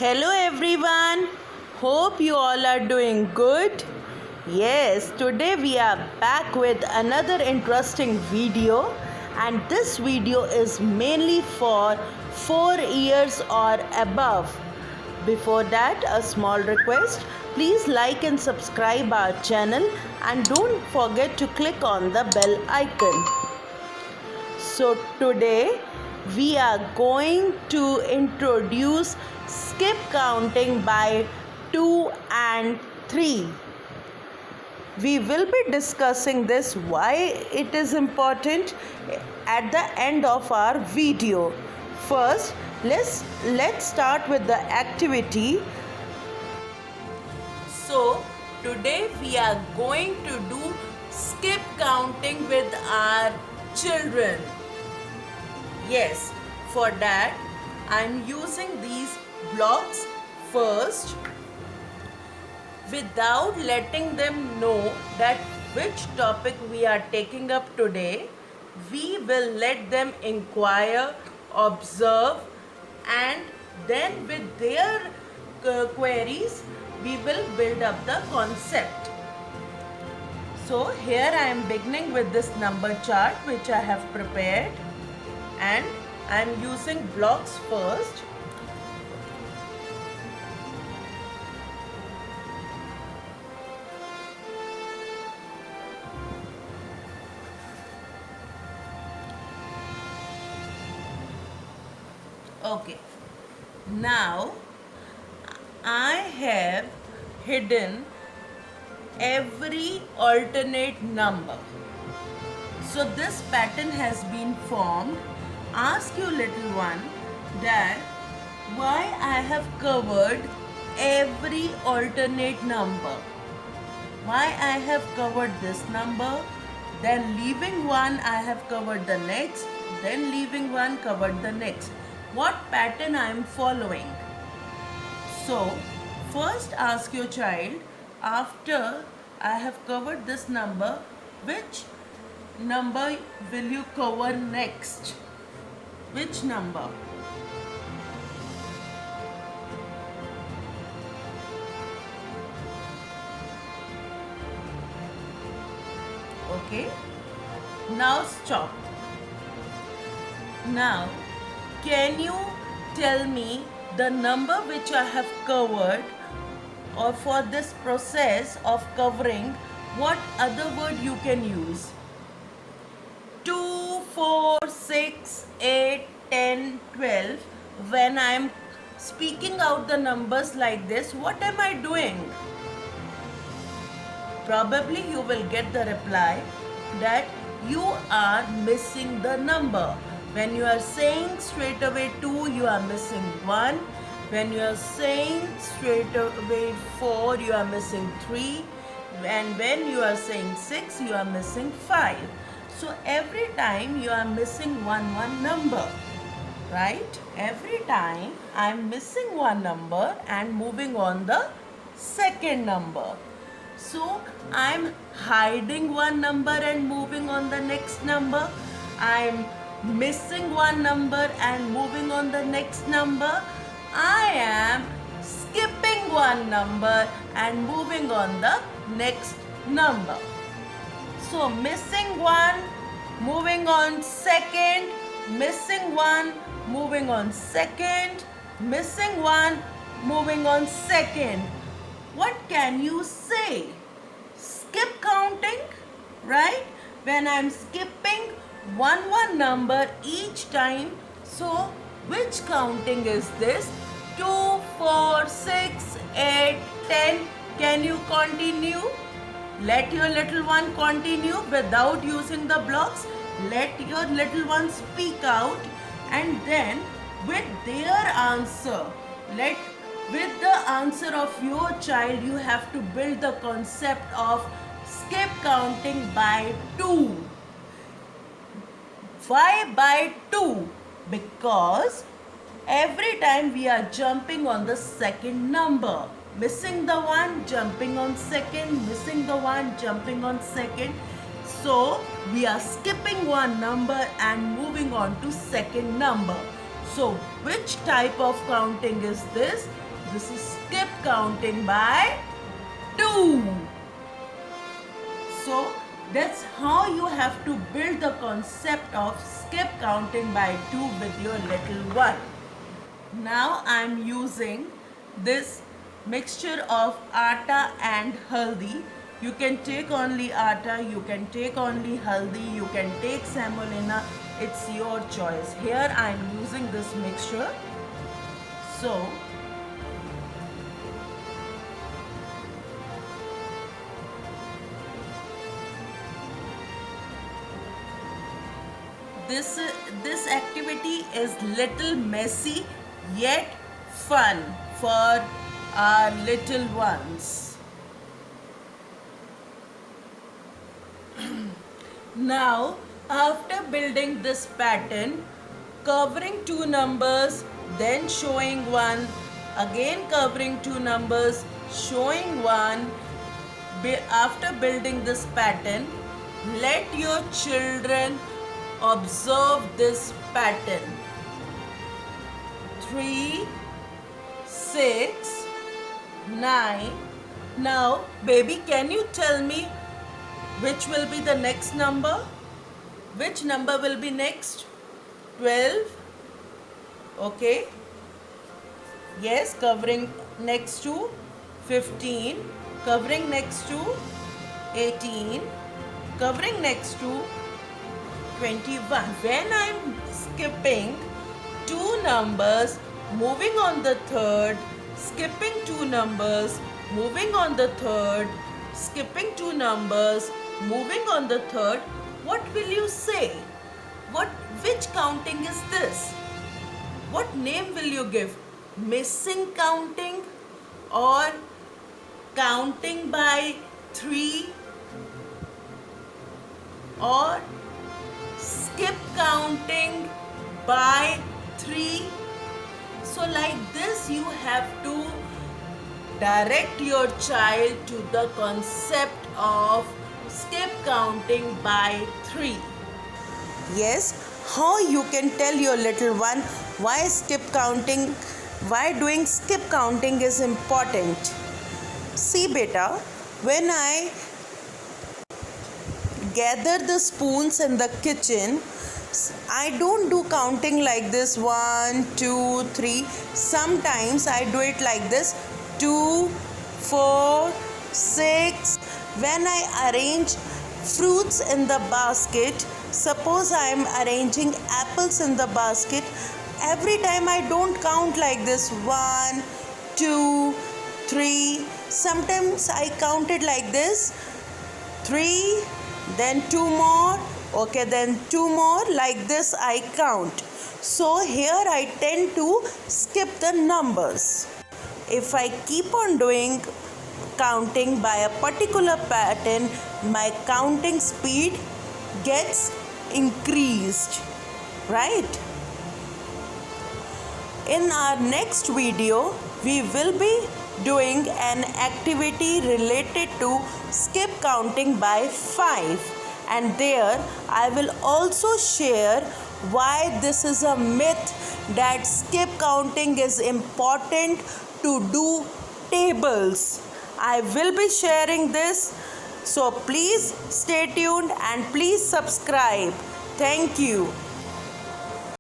Hello everyone. Hope you all are doing good. Yes, today we are back with another interesting video, and this video is mainly for 4 years or above. Before that, a small request. Please like and subscribe our channel and don't forget to click on the bell icon. So today we are going to introduce skip counting by 2 and 3. We will be discussing this why it is important at the end of our video. First, let's start with the activity. So today we are going to do skip counting with our children. Yes, for that I am using these blocks first without letting them know that which topic we are taking up today. We will let them inquire, observe, and then with their queries we will build up the concept. So here I am beginning with this number chart which I have prepared, and I am using blocks first. Okay, now I have hidden every alternate number. So this pattern has been formed. Ask you little one that why I have covered every alternate number. Why I have covered this number, then leaving one I have covered the next, then leaving one covered the next. What pattern I am following? So first ask your child, after I have covered this number, which number will you cover next? Which number? Okay, now stop. Now can you tell me the number which I have covered, or for this process of covering, what other word you can use? 2, 4, 6, 8, 10, 12. When I am speaking out the numbers like this, what am I doing? Probably you will get the reply that you are missing the number. When you are saying straight away 2, you are missing 1. When you are saying straight away 4, you are missing 3. And when you are saying 6, you are missing 5. So every time you are missing one number, right? Every time I am missing one number and moving on the second number. So I am hiding one number and moving on the next number. I am missing one number and moving on the next number. I am skipping one number and moving on the next number. So missing one, moving on second, missing one, moving on second, missing one, moving on second. What can you say? Skip counting, right? When I'm skipping one number each time. So which counting is this? 2, 4, 6, 8, 10. Can you continue? Let your little one continue without using the blocks. Let your little one speak out, and then with their answer, with the answer of your child, you have to build the concept of skip counting by 2. Why by 2? Because every time we are jumping on the second number. Missing the one, jumping on second, missing the one, jumping on second. So we are skipping one number and moving on to second number. So which type of counting is this? This is skip counting by 2. So that's how you have to build the concept of skip counting by 2 with your little one. Now I'm using this mixture of atta and haldi. You can take only atta, you can take only haldi, you can take semolina. It's your choice. Here I'm using this mixture. So this activity is little messy yet fun for our little ones. Now, after building this pattern, covering 2 numbers, then showing 1, again covering 2 numbers, showing 1. After building this pattern, let your children observe this pattern. 3, 6, 9. Now, baby, can you tell me which will be the next number? Which number will be next? 12. Okay. Yes, covering next to 15. Covering next to 18. Covering next to 21. When I'm skipping 2 numbers, moving on the third, skipping 2 numbers, moving on the third, skipping 2 numbers, moving on the third, what will you say? Which counting is this? What name will you give? Missing counting or counting by 3 or skip counting by 3? So like this you have to direct your child to the concept of skip counting by 3. Yes, how you can tell your little one why doing skip counting is important. See beta, when I gather the spoons in the kitchen, I don't do counting like this 1, 2, 3. Sometimes I do it like this 2, 4, 6. When I arrange fruits in the basket, suppose I am arranging apples in the basket, every time I don't count like this 1, 2, 3. Sometimes I count it like this 3, then 2 more, okay, then 2 more, like this I count. So here I tend to skip the numbers. If I keep on doing counting by a particular pattern, my counting speed gets increased, right? In our next video, we will be doing an activity related to skip counting by 5, and there I will also share why this is a myth that skip counting is important to do tables. I will be sharing this, so please stay tuned and please subscribe. Thank you.